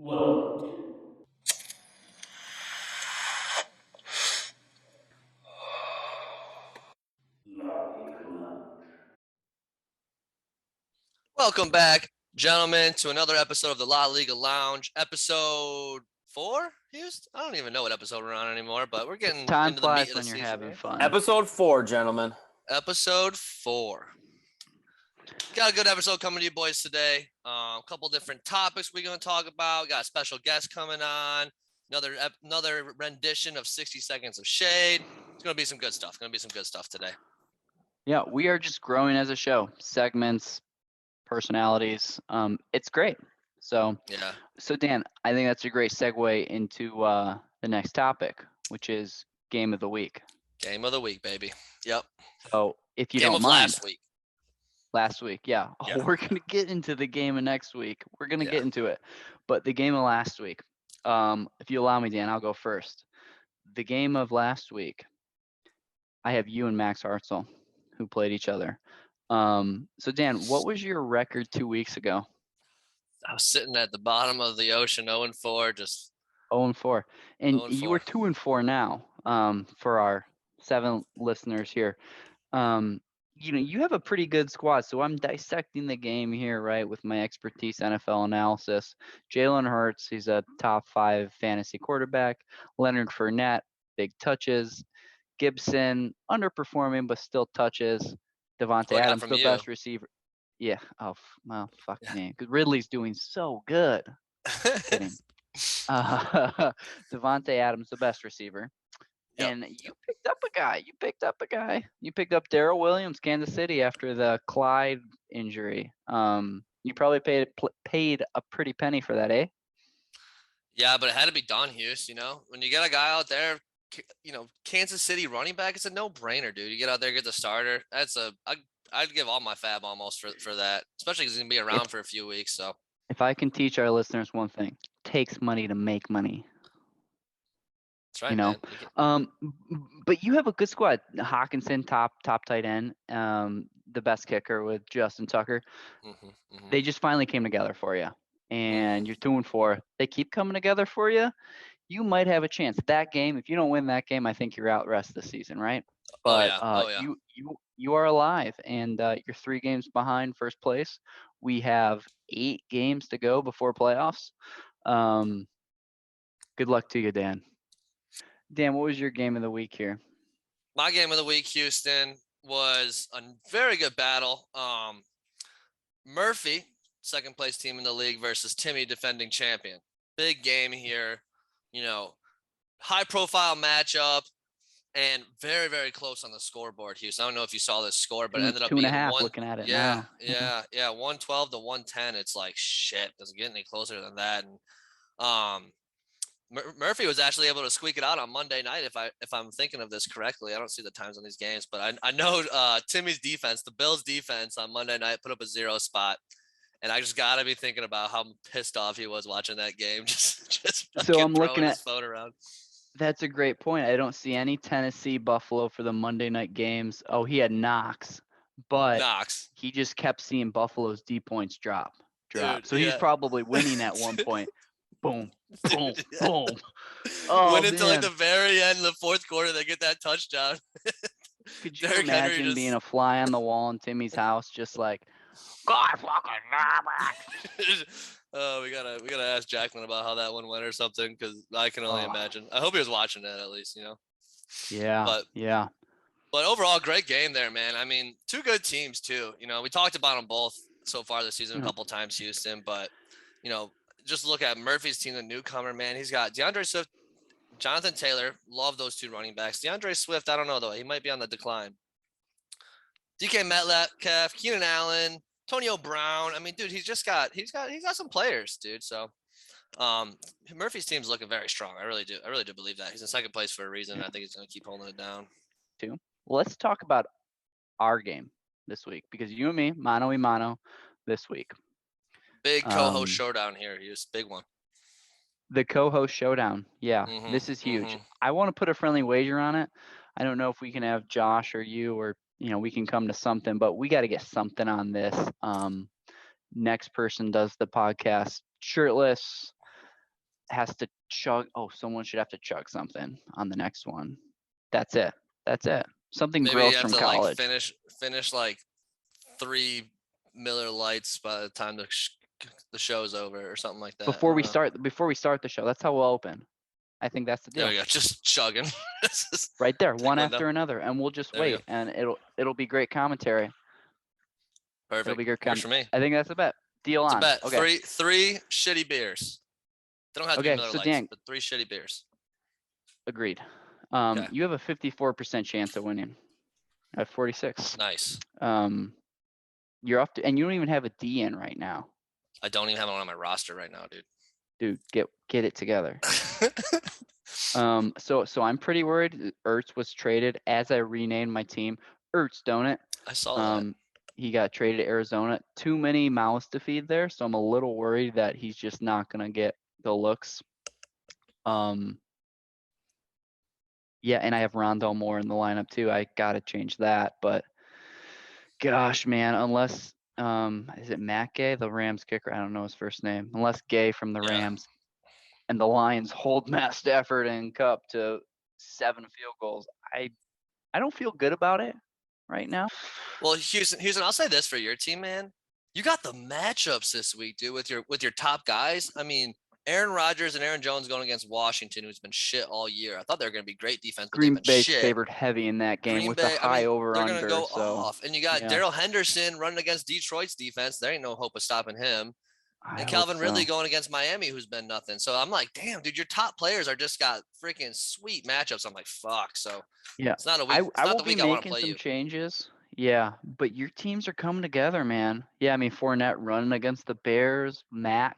Welcome. Welcome back, gentlemen, to another episode of the La Liga Lounge, episode 4. Houston? I don't even know what episode we're on anymore, but we're getting Time into the meat flies of the when you're season having here. fun. Episode 4, gentlemen. Episode 4. Got a good episode coming to you boys today. A couple different topics we're going to talk about. Got a special guest coming on. Another rendition of 60 Seconds of Shade. It's going to be some good stuff. Today. Yeah, we are just growing as a show. Segments, personalities. It's great. So Dan, I think that's a great segue into the next topic, which is Game of the Week. Game of the Week, baby. Yep. So if you Game don't of mind. Last week, yeah. Oh, we're going to get into the game of next week. We're going to get into it. But the game of last week, if you allow me, Dan, I'll go first. The game of last week, I have you and Max Hartzell, who played each other. So Dan, what was your record 2 weeks ago? I was sitting at the bottom of the ocean, 0-4, just 0-4. And 0-4. You were 2-4 now, for our 7 listeners here. You have a pretty good squad. So I'm dissecting the game here, right, with my expertise NFL analysis. Jalen Hurts, he's a top 5 fantasy quarterback. Leonard Fournette, big touches. Gibson, underperforming, but still touches. Devontae Adams, the best receiver. Yeah. Oh, well, fuck me. Because Ridley's doing so good. Kidding. Devontae Adams, the best receiver. Yep. And you picked up a guy. You picked up Darrell Williams, Kansas City, after the Clyde injury. You probably paid a pretty penny for that, eh? Yeah, but it had to be done, Hughes. When you get a guy out there, Kansas City running back, it's a no-brainer, dude. You get out there, get the starter. I'd give all my fab almost for that, especially because he's going to be around for a few weeks. So if I can teach our listeners one thing, it takes money to make money. That's right, man. But you have a good squad. Hawkinson, top tight end, the best kicker with Justin Tucker. They just finally came together for you, and you're 2-4. They keep coming together for you. You might have a chance. That game, if you don't win that game, I think you're out the rest of the season, right? But you are alive, and you're 3 games behind first place. We have 8 games to go before playoffs. Good luck to you, Dan. Dan, what was your game of the week here? My game of the week, Houston, was a very good battle. Murphy, second place team in the league, versus Timmy, defending champion. Big game here. High profile matchup and very, very close on the scoreboard, Houston. I don't know if you saw this score, but it ended up being 2.5 looking at it now. Yeah. 112 to 110. It's like, shit, doesn't get any closer than that. And Murphy was actually able to squeak it out on Monday night, if I'm thinking of this correctly. I don't see the times on these games, but I know Timmy's defense, the Bills' defense on Monday night, put up a 0 spot. And I just gotta be thinking about how pissed off he was watching that game. Just so I'm looking at his phone around. That's a great point. I don't see any Tennessee Buffalo for the Monday night games. Oh, he had Knox, but he just kept seeing Buffalo's D points drop. Dude, so he's probably winning at one point. Boom, boom, boom. Oh, went until like the very end of the fourth quarter. They get that touchdown. Could you imagine being a fly on the wall in Timmy's house, just like, God fucking damn it. Oh, we gotta ask Jacqueline about how that one went or something, because I can only imagine. I hope he was watching it at least, Yeah. But overall, great game there, man. I mean, 2 good teams too. We talked about them both so far this season a couple times, Houston. But just look at Murphy's team, the newcomer, man. He's got DeAndre Swift, Jonathan Taylor. Love those 2 running backs. DeAndre Swift, I don't know though. He might be on the decline. DK Metcalf, Keenan Allen, Antonio Brown. I mean, dude, he's got some players, dude. So, Murphy's team's looking very strong. I really do believe that. He's in second place for a reason. I think he's going to keep holding it down. Well, let's talk about our game this week, because you and me, mano y mano, this week. Big co-host showdown here. He's big one. The co-host showdown. Yeah, this is huge. I want to put a friendly wager on it. I don't know if we can have Josh or you, or we can come to something, but we got to get something on this. Next person does the podcast shirtless. has to chug. Oh, someone should have to chug something on the next one. That's it. Something Maybe gross you have from to college. like finish like 3 Miller Lights by the time the show's over or something like that. Before we start the show. That's how we'll open. I think that's the deal. There we go. Just chugging. Right there, one window. after another, and we'll just There we wait, and it'll be great commentary. Perfect. It'll be great Works for me. I think that's a bet. Deal It's on. a bet. Okay. Three shitty beers. They don't have to be Okay, Miller so Lights, Dan, but 3 shitty beers. agreed. Okay. You have a 54% chance of winning at 46. Nice. You're up to, and you don't even have a D in right now. I don't even have one on my roster right now, dude. Dude, get it together. So I'm pretty worried. Ertz was traded as I renamed my team. Ertz, don't it? I saw that. He got traded to Arizona. Too many mouths to feed there, so I'm a little worried that he's just not gonna get the looks. Yeah, and I have Rondell Moore in the lineup too. I gotta change that, but gosh, man, unless is it Matt Gay, the Rams kicker? I don't know his first name. Unless Gay from the Rams and the Lions hold Matt Stafford and Kupp to 7 field goals, I don't feel good about it right now. Well, Houston, I'll say this for your team, man. You got the matchups this week, dude, with your top guys. I mean, Aaron Rodgers and Aaron Jones going against Washington, who's been shit all year. I thought they were going to be great defense. Green Bay's favored heavy in that game with the high over-under. They're going to go off. And you got Darrell Henderson running against Detroit's defense. There ain't no hope of stopping him. And Calvin Ridley going against Miami, who's been nothing. So I'm like, damn, dude, your top players are just got freaking sweet matchups. I'm like, fuck. So it's not a week. I will be making some changes. Yeah, but your teams are coming together, man. Yeah, I mean, Fournette running against the Bears,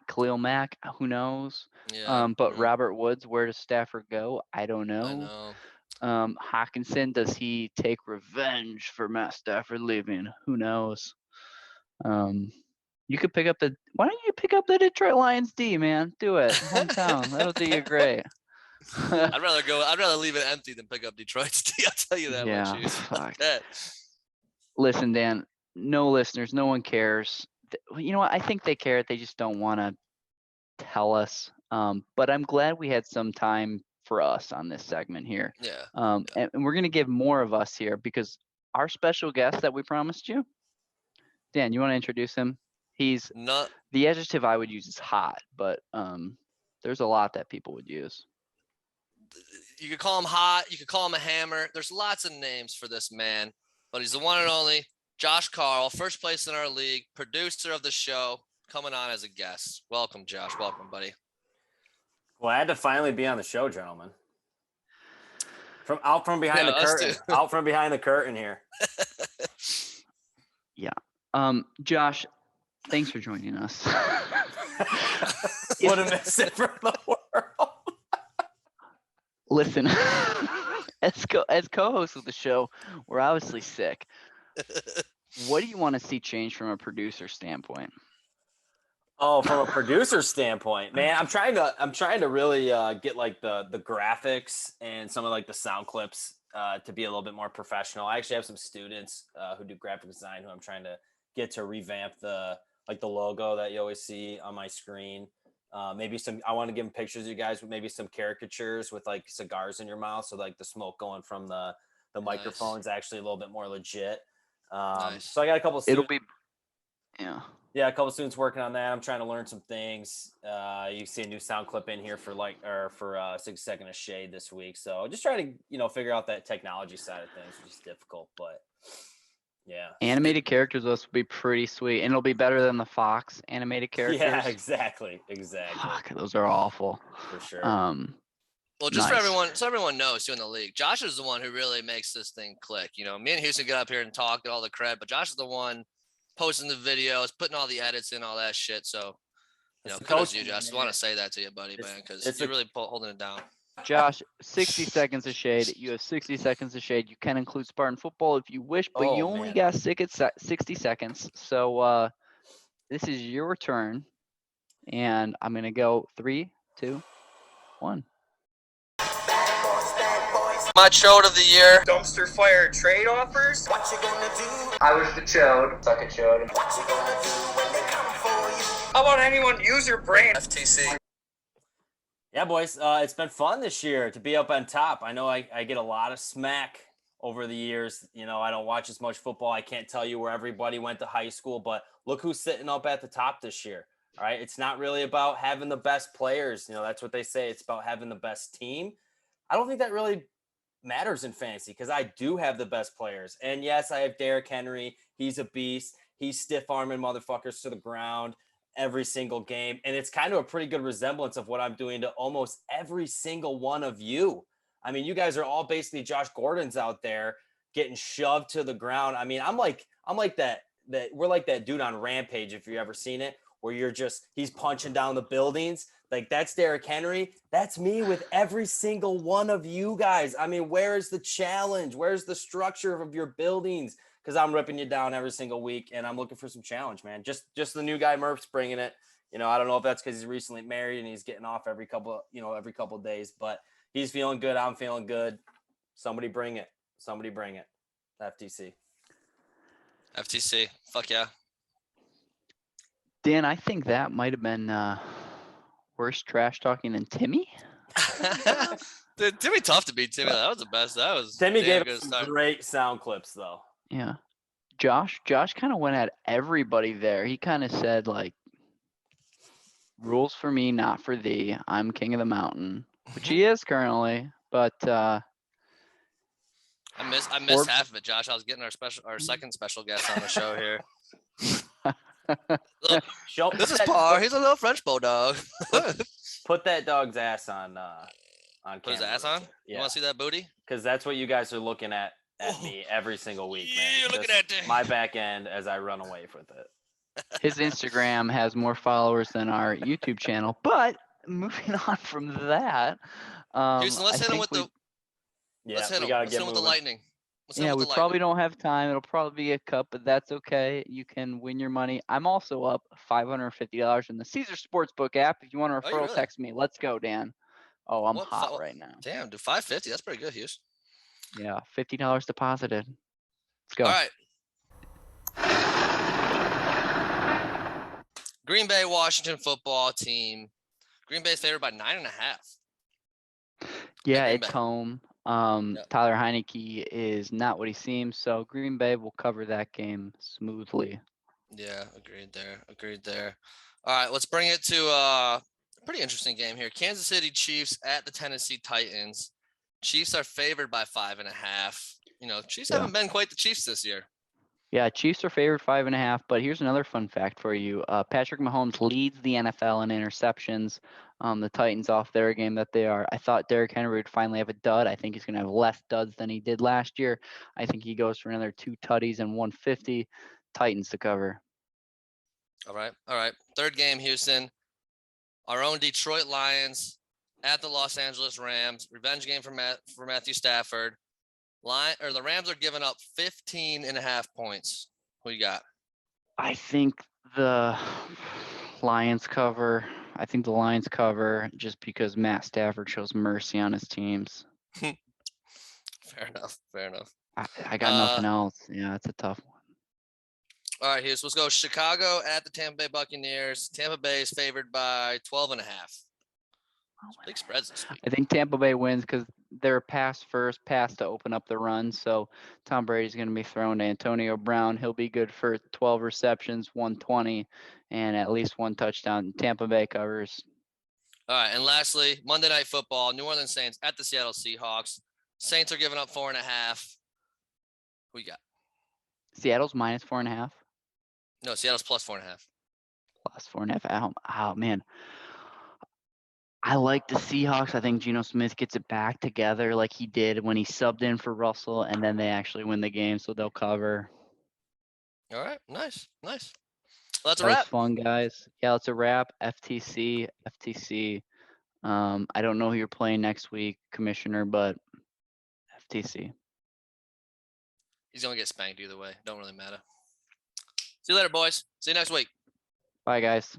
Khalil Mack, who knows? Yeah. But Robert Woods, where does Stafford go? I don't know. I know. Hawkinson, does he take revenge for Matt Stafford leaving? Who knows? You could pick up why don't you pick up the Detroit Lions D, man? Do it. Hometown. That'll do you great. I'd rather leave it empty than pick up Detroit's D. I'll tell you that much. Fuck. Listen, Dan, no listeners, no one cares. You know what? I think they care. They just don't want to tell us. But I'm glad we had some time for us on this segment here. Yeah. And we're going to give more of us here because our special guest that we promised you, Dan, you want to introduce him? He's not the adjective I would use is hot, but there's a lot that people would use. You could call him hot. You could call him a hammer. There's lots of names for this man, but he's the one and only Josh Carl, first place in our league, producer of the show, coming on as a guest. Welcome, Josh. Welcome, buddy. Glad to finally be on the show, gentlemen. Out from behind the curtain. Out from behind the curtain here. Yeah. Josh, thanks for joining us. What a miss it for the world. Listen, as co-host of the show, we're obviously sick. What do you want to see change from a producer standpoint? Oh, from a producer standpoint, man, I'm trying to really get like the graphics and some of like the sound clips to be a little bit more professional. I actually have some students who do graphic design who I'm trying to get to revamp the logo that you always see on my screen. Maybe I want to give them pictures of you guys with maybe some caricatures with like cigars in your mouth. So like the smoke going from the microphone's actually a little bit more legit. So I got a couple of students. Yeah, a couple of students working on that. I'm trying to learn some things. You see a new sound clip in here for 6 Seconds of Shade this week. So just trying to, figure out that technology side of things, which is difficult, but yeah. Animated characters will be pretty sweet, and it'll be better than the Fox animated characters. Yeah, exactly. Fuck, those are awful. For sure. Well, just for everyone, so everyone knows too in the league, Josh is the one who really makes this thing click. Me and Houston get up here and talk, get all the credit, but Josh is the one posting the videos, putting all the edits in, all that shit. So, kudos to you, Josh. I want to say that to you, buddy, man, because you're really holding it down. Josh, 60 seconds of shade. You have 60 seconds of shade. You can include Spartan football if you wish, but you only got 60 seconds. So this is your turn, and I'm going to go 3, 2, 1. My chode of the year. Dumpster fire trade offers. What you gonna do? I was the chode. Suck a chode. What you gonna do when they come for you? How about anyone use your brain? FTC. Yeah, boys, it's been fun this year to be up on top. I know I get a lot of smack over the years. You know, I don't watch as much football. I can't tell you where everybody went to high school, but look who's sitting up at the top this year. All right. It's not really about having the best players. You know, that's what they say. It's about having the best team. I don't think that really matters in fantasy because I do have the best players. And yes, I have Derrick Henry. He's a beast. He's stiff arming motherfuckers to the ground every single game. And it's kind of a pretty good resemblance of what I'm doing to almost every single one of you. I mean, you guys are all basically Josh Gordon's out there getting shoved to the ground. I mean, I'm like that we're like that dude on Rampage, if you've ever seen it, where he's punching down the buildings. Like that's Derrick Henry. That's me with every single one of you guys. I mean, where's the challenge? Where's the structure of your buildings? Because I'm ripping you down every single week, and I'm looking for some challenge, man. Just the new guy Murph's bringing it. You know, I don't know if that's because he's recently married and he's getting off every couple of days, but he's feeling good. I'm feeling good. Somebody bring it. Somebody bring it. FTC. FTC. Fuck yeah. Dan, I think that might have been worse trash talking than Timmy. Dude, Timmy tough to beat Timmy. That was the best. That was Timmy damn gave good us some start. great sound clips though. Yeah. Josh kind of went at everybody there. He kind of said like, rules for me, not for thee. I'm king of the mountain, which he is currently, but I missed Forbes- half of it, Josh. I was getting our second special guest on the show here. Look, this is Par. He's a little French bulldog. Put that dog's ass on Put his camera ass real on? quick. You Yeah, want to see that booty? because that's what you guys are looking at me every single week, man. Yeah, look at Just that. my back end as I run away with it. his Instagram has more followers than our YouTube channel. But moving on from that, Houston, let's I hit him think with the. Yeah, Let's hit we him. gotta Let's get hit him with the moving. lightning. Let's hit him yeah, with we the probably lightning. don't have time. It'll probably be a cup, but that's okay. You can win your money. I'm also up $550 in the Caesar Sportsbook app. If you want to Are you referral, really? text me. Let's go, Dan. Oh, I'm What, hot right now. Damn, dude, 550. That's pretty good, Hughes. Yeah, $50 deposited. Let's go. All right. Green Bay, Washington football team. Green Bay's favored by 9.5. Yeah, Green it's Bay. home. Yep. Tyler Heineke is not what he seems, so Green Bay will cover that game smoothly. Yeah, agreed there. All right, let's bring it to a pretty interesting game here. Kansas City Chiefs at the Tennessee Titans. Chiefs are favored by 5.5. You know, Chiefs Yeah. haven't been quite the Chiefs this year. Yeah, Chiefs are favored 5.5, but here's another fun fact for you. Patrick Mahomes leads the NFL in interceptions. The Titans off their game that they are. I thought Derrick Henry would finally have a dud. I think he's going to have less duds than he did last year. I think he goes for another 2 tutties and 150. Titans to cover. All right. Third game, Houston. Our own Detroit Lions at the Los Angeles Rams. Revenge game for Matthew Stafford. The Rams are giving up 15.5 points. Who you got? I think the Lions cover. I think the Lions cover just because Matt Stafford shows mercy on his teams. Fair enough. I got nothing else. Yeah, it's a tough one. All right, Houston, let's go. Chicago at the Tampa Bay Buccaneers. Tampa Bay is favored by 12.5. Big spreads this week. I think Tampa Bay wins because they're pass to open up the run. So Tom Brady's going to be thrown to Antonio Brown. He'll be good for 12 receptions, 120, and at least 1 touchdown. Tampa Bay covers. All right, and lastly, Monday Night Football, New Orleans Saints at the Seattle Seahawks. Saints are giving up 4.5. Who you got? Seattle's minus 4.5. No, Seattle's plus 4.5. Plus 4.5. Oh, man. I like the Seahawks. I think Geno Smith gets it back together like he did when he subbed in for Russell, and then they actually win the game, so they'll cover. All right, nice. Well, that's a That was wrap. fun, guys. Yeah, it's a wrap. FTC. I don't know who you're playing next week, Commissioner, but FTC. He's going to get spanked either way. Don't really matter. See you later, boys. See you next week. Bye, guys.